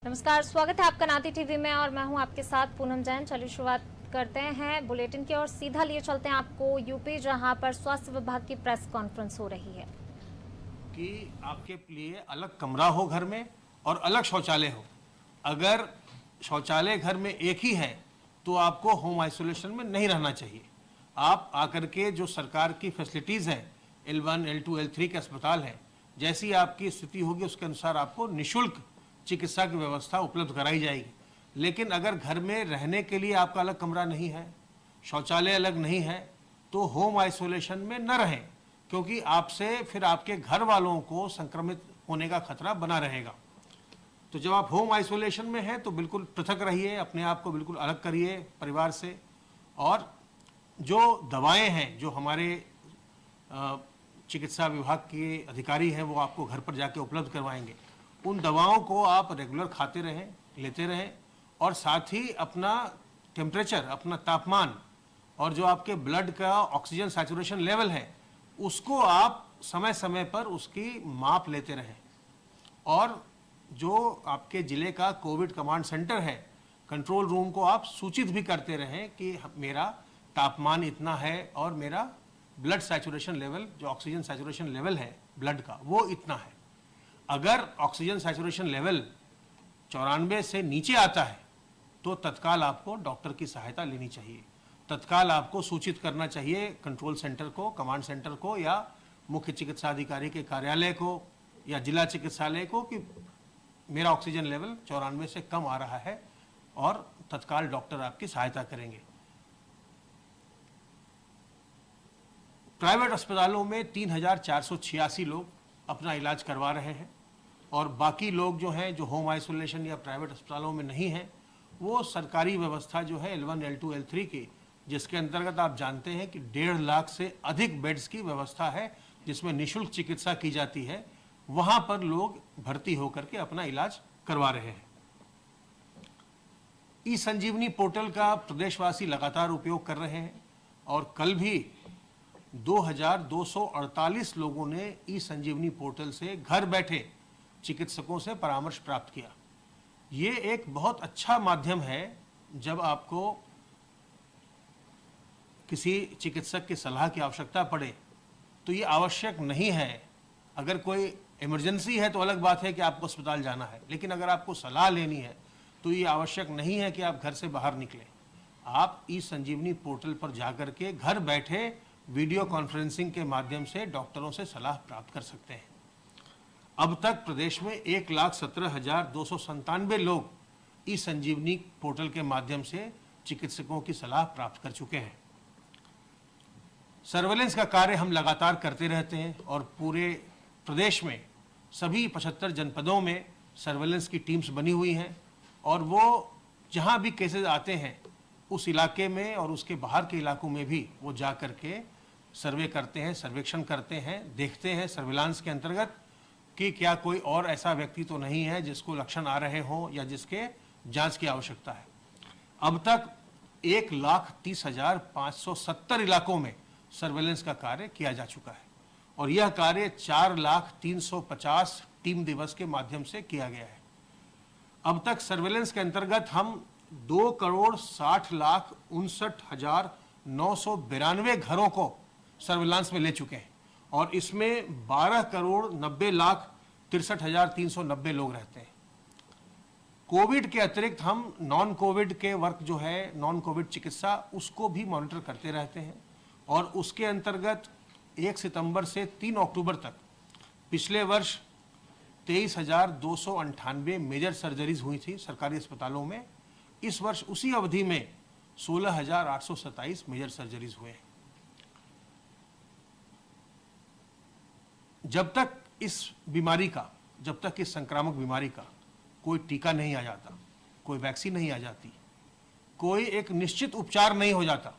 नमस्कार, स्वागत है आपका नाती टीवी में और मैं हूं आपके साथ पूनम जैन। चलिए शुरुआत करते हैं बुलेटिन की और सीधा लिए चलते हैं आपको यूपी, जहां पर स्वास्थ्य विभाग की प्रेस कॉन्फ्रेंस हो रही है कि आपके लिए अलग कमरा हो घर में और अलग शौचालय हो। अगर शौचालय घर में एक ही है तो आपको होम आइसोलेशन में नहीं रहना चाहिए। आप आकर के जो सरकार की फैसिलिटीज़ हैं, L1, L2, L3 के अस्पताल हैं, जैसी आपकी स्थिति होगी उसके अनुसार आपको निःशुल्क चिकित्सा की व्यवस्था उपलब्ध कराई जाएगी। लेकिन अगर घर में रहने के लिए आपका अलग कमरा नहीं है, शौचालय अलग नहीं है, तो होम आइसोलेशन में न रहें, क्योंकि आपसे फिर आपके घर वालों को संक्रमित होने का खतरा बना रहेगा। तो जब आप होम आइसोलेशन में हैं तो बिल्कुल पृथक रहिए, अपने आप को बिल्कुल अलग करिए परिवार से। और जो दवाएं हैं जो हमारे चिकित्सा विभाग के अधिकारी हैं वो आपको घर पर जाके उपलब्ध करवाएंगे, उन दवाओं को आप रेगुलर खाते रहें, लेते रहें। और साथ ही अपना टेम्परेचर, अपना तापमान और जो आपके ब्लड का ऑक्सीजन सैचुरेशन लेवल है उसको आप समय समय पर उसकी माप लेते रहें। और जो आपके ज़िले का कोविड कमांड सेंटर है, कंट्रोल रूम को आप सूचित भी करते रहें कि मेरा तापमान इतना है और मेरा ब्लड सैचुरेशन लेवल, जो ऑक्सीजन सैचुरेशन लेवल है ब्लड का, वो इतना है। अगर ऑक्सीजन सैचुरेशन लेवल 94 से नीचे आता है तो तत्काल आपको डॉक्टर की सहायता लेनी चाहिए। तत्काल आपको सूचित करना चाहिए कंट्रोल सेंटर को, कमांड सेंटर को, या मुख्य चिकित्सा अधिकारी के कार्यालय को या जिला चिकित्सालय को कि मेरा ऑक्सीजन लेवल 94 से कम आ रहा है, और तत्काल डॉक्टर आपकी सहायता करेंगे। प्राइवेट अस्पतालों में 3486 लोग अपना इलाज करवा रहे हैं, और बाकी लोग जो हैं जो होम आइसोलेशन या प्राइवेट अस्पतालों में नहीं हैं, वो सरकारी व्यवस्था जो है L1, L2, L3 की, जिसके अंतर्गत आप जानते हैं कि 1.5 लाख से अधिक बेड्स की व्यवस्था है जिसमें निःशुल्क चिकित्सा की जाती है, वहां पर लोग भर्ती होकर के अपना इलाज करवा रहे हैं। ई संजीवनी पोर्टल का प्रदेशवासी लगातार उपयोग कर रहे हैं, और कल भी 2248 लोगों ने ई संजीवनी पोर्टल से घर बैठे चिकित्सकों से परामर्श प्राप्त किया। ये एक बहुत अच्छा माध्यम है। जब आपको किसी चिकित्सक की सलाह की आवश्यकता पड़े तो ये आवश्यक नहीं है, अगर कोई इमरजेंसी है तो अलग बात है कि आपको अस्पताल जाना है, लेकिन अगर आपको सलाह लेनी है तो ये आवश्यक नहीं है कि आप घर से बाहर निकलें। आप ई संजीवनी पोर्टल पर जाकर के घर बैठे वीडियो कॉन्फ्रेंसिंग के माध्यम से डॉक्टरों से सलाह प्राप्त कर सकते हैं। अब तक प्रदेश में 1,17,297 लोग ई संजीवनी पोर्टल के माध्यम से चिकित्सकों की सलाह प्राप्त कर चुके हैं। सर्वेलेंस का कार्य हम लगातार करते रहते हैं, और पूरे प्रदेश में सभी 75 जनपदों में सर्वेलेंस की टीम्स बनी हुई हैं, और वो जहां भी केसेस आते हैं उस इलाके में और उसके बाहर के इलाकों में भी वो जा कर के सर्वे करते हैं, सर्वेक्षण करते हैं, देखते हैं सर्विलांस के अंतर्गत कि क्या कोई और ऐसा व्यक्ति तो नहीं है जिसको लक्षण आ रहे हों या जिसके जांच की आवश्यकता है। अब तक 1,30,570 इलाकों में सर्वेलेंस का कार्य किया जा चुका है, और यह कार्य 4,350 टीम दिवस के माध्यम से किया गया है। अब तक सर्वेलेंस के अंतर्गत हम 2,60,59,992 घरों को सर्विलांस में ले चुके हैं, और इसमें 12,90,63,390 लोग रहते हैं। कोविड के अतिरिक्त हम नॉन कोविड के वर्क जो है, नॉन कोविड चिकित्सा, उसको भी मॉनिटर करते रहते हैं, और उसके अंतर्गत 1 सितंबर से 3 अक्टूबर तक पिछले वर्ष 23,298 मेजर सर्जरीज हुई थी सरकारी अस्पतालों में। इस वर्ष उसी अवधि में 16,827 मेजर सर्जरीज हुए हैं। जब तक इस बीमारी का, जब तक इस संक्रामक बीमारी का कोई टीका नहीं आ जाता, कोई वैक्सीन नहीं आ जाती, कोई एक निश्चित उपचार नहीं हो जाता,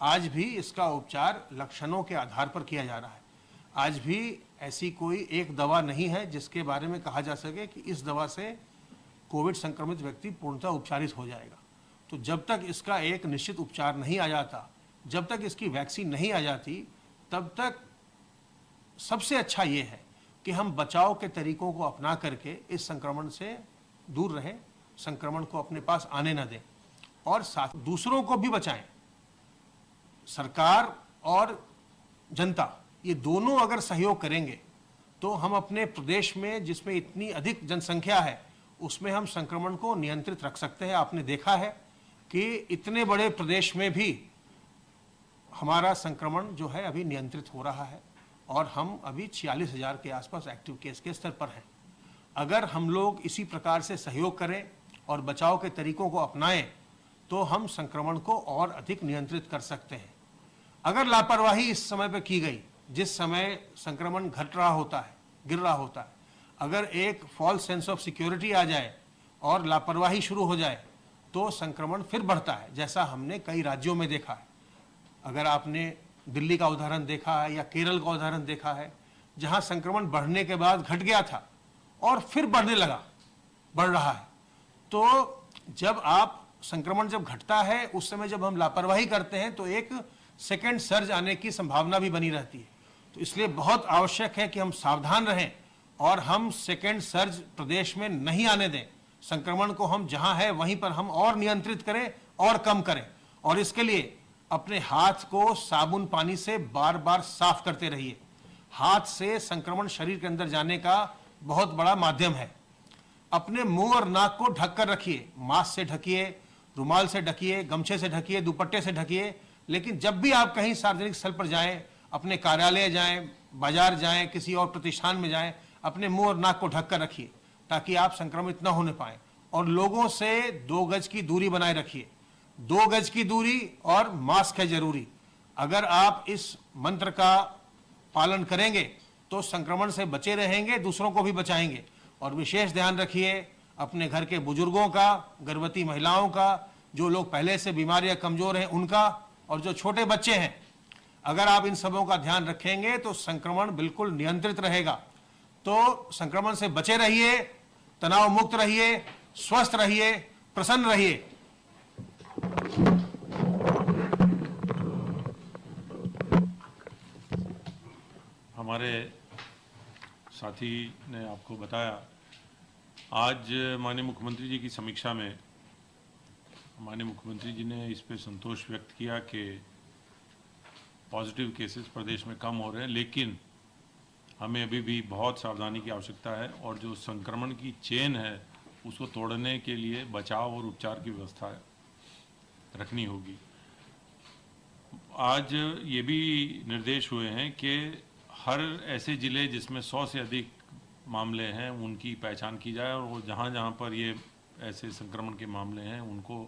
आज भी इसका उपचार लक्षणों के आधार पर किया जा रहा है। आज भी ऐसी कोई एक दवा नहीं है जिसके बारे में कहा जा सके कि इस दवा से कोविड संक्रमित व्यक्ति पूर्णतः उपचारित हो जाएगा। तो जब तक इसका एक निश्चित उपचार नहीं आ जाता, जब तक इसकी वैक्सीन नहीं आ जाती, तब तक सबसे अच्छा ये है कि हम बचाव के तरीकों को अपना करके इस संक्रमण से दूर रहें, संक्रमण को अपने पास आने न दें और साथ दूसरों को भी बचाएं। सरकार और जनता ये दोनों अगर सहयोग करेंगे तो हम अपने प्रदेश में, जिसमें इतनी अधिक जनसंख्या है, उसमें हम संक्रमण को नियंत्रित रख सकते हैं। आपने देखा है कि इतने बड़े प्रदेश में भी हमारा संक्रमण जो है अभी नियंत्रित हो रहा है और हम अभी 46,000 के आसपास एक्टिव केस के स्तर पर हैं। अगर हम लोग इसी प्रकार से सहयोग करें और बचाव के तरीकों को अपनाएं तो हम संक्रमण को और अधिक नियंत्रित कर सकते हैं। अगर लापरवाही इस समय पर की गई, जिस समय संक्रमण घट रहा होता है, गिर रहा होता है, अगर एक फॉल्स सेंस ऑफ सिक्योरिटी आ जाए और लापरवाही शुरू हो जाए तो संक्रमण फिर बढ़ता है, जैसा हमने कई राज्यों में देखा है। अगर आपने दिल्ली का उदाहरण देखा है या केरल का उदाहरण देखा है, जहां संक्रमण बढ़ने के बाद घट गया था और फिर बढ़ने लगा, बढ़ रहा है। तो जब आप संक्रमण जब घटता है, उस समय जब हम लापरवाही करते हैं तो एक सेकेंड सर्ज आने की संभावना भी बनी रहती है। तो इसलिए बहुत आवश्यक है कि हम सावधान रहें और हम सेकेंड सर्ज प्रदेश में नहीं आने दें। संक्रमण को हम जहां है वहीं पर हम और नियंत्रित करें और कम करें, और इसके लिए अपने हाथ को साबुन पानी से बार बार साफ करते रहिए। हाथ से संक्रमण शरीर के अंदर जाने का बहुत बड़ा माध्यम है। अपने मुंह और नाक को ढक कर रखिए, मास्क से ढकिए, रुमाल से ढकिए, गमछे से ढकिए, दुपट्टे से ढकिए। लेकिन जब भी आप कहीं सार्वजनिक स्थल पर जाएं, अपने कार्यालय जाएं, बाजार जाएं, किसी और प्रतिष्ठान में जाएं, अपने मुंह और नाक को ढक कर रखिए ताकि आप संक्रमित न होने पाएं। और लोगों से 2 गज की दूरी बनाए रखिए। 2 गज की दूरी और मास्क है जरूरी। अगर आप इस मंत्र का पालन करेंगे तो संक्रमण से बचे रहेंगे, दूसरों को भी बचाएंगे। और विशेष ध्यान रखिए अपने घर के बुजुर्गों का, गर्भवती महिलाओं का, जो लोग पहले से बीमार या कमजोर हैं उनका, और जो छोटे बच्चे हैं। अगर आप इन सबों का ध्यान रखेंगे तो संक्रमण बिल्कुल नियंत्रित रहेगा। तो संक्रमण से बचे रहिए, तनाव मुक्त रहिए, स्वस्थ रहिए, प्रसन्न रहिए। हमारे साथी ने आपको बताया, आज माननीय मुख्यमंत्री जी की समीक्षा में माननीय मुख्यमंत्री जी ने इस पे संतोष व्यक्त किया कि पॉजिटिव केसेस प्रदेश में कम हो रहे हैं, लेकिन हमें अभी भी बहुत सावधानी की आवश्यकता है और जो संक्रमण की चेन है उसको तोड़ने के लिए बचाव और उपचार की व्यवस्था रखनी होगी। आज ये भी निर्देश हुए हैं कि हर ऐसे ज़िले जिसमें 100 से अधिक मामले हैं उनकी पहचान की जाए और वो जहाँ जहाँ पर ये ऐसे संक्रमण के मामले हैं उनको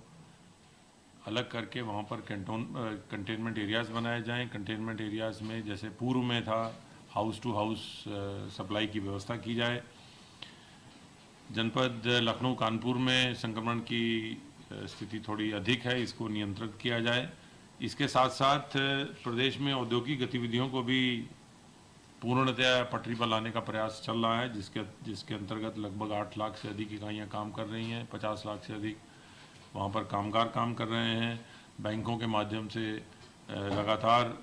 अलग करके वहाँ पर कंटेनमेंट एरियाज़ बनाए जाएं। कंटेनमेंट एरियाज़ में जैसे पूर्व में था हाउस टू हाउस सप्लाई की व्यवस्था की जाए। जनपद लखनऊ कानपुर में संक्रमण की स्थिति थोड़ी अधिक है, इसको नियंत्रित किया जाए। इसके साथ साथ प्रदेश में औद्योगिक गतिविधियों को भी पूर्णतया पटरी पर लाने का प्रयास चल रहा है, जिसके अंतर्गत लगभग 8 लाख से अधिक इकाइयाँ काम कर रही हैं। 50 लाख से अधिक वहाँ पर कामगार काम कर रहे हैं। बैंकों के माध्यम से लगातार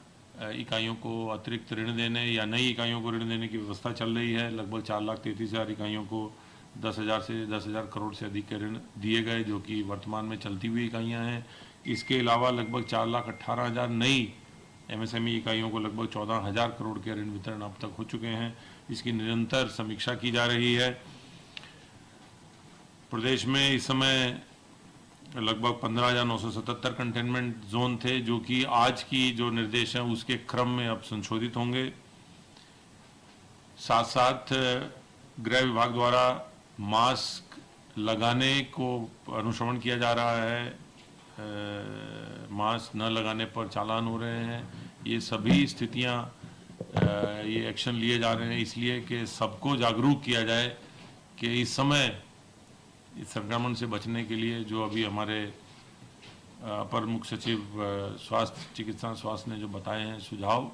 इकाइयों को अतिरिक्त ऋण देने या नई इकाइयों को ऋण देने की व्यवस्था चल रही है। लगभग 4,33,000 इकाइयों को 10,000 करोड़ से अधिक के ऋण दिए गए, जो कि वर्तमान में चलती हुई इकाइयाँ हैं। इसके अलावा लगभग 4,18,000 नई MSME इकाइयों को लगभग 14,000 करोड़ के ऋण वितरण अब तक हो चुके हैं। इसकी निरंतर समीक्षा की जा रही है। प्रदेश में इस समय लगभग 15,977 कंटेनमेंट जोन थे, जो कि आज की जो निर्देश हैं उसके क्रम में अब संशोधित होंगे। साथ साथ गृह विभाग द्वारा मास्क लगाने को अनुश्रवण किया जा रहा है। मास्क न लगाने पर चालान हो रहे हैं। ये सभी स्थितियां, ये एक्शन लिए जा रहे हैं इसलिए कि सबको जागरूक किया जाए कि इस समय इस संक्रमण से बचने के लिए जो अभी हमारे अपर मुख्य सचिव चिकित्सा स्वास्थ्य ने जो बताए हैं सुझाव,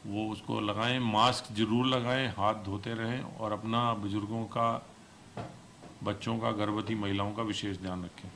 वो उसको लगाएं। मास्क जरूर लगाएं, हाथ धोते रहें और अपना बुजुर्गों का, बच्चों का, गर्भवती महिलाओं का विशेष ध्यान रखें।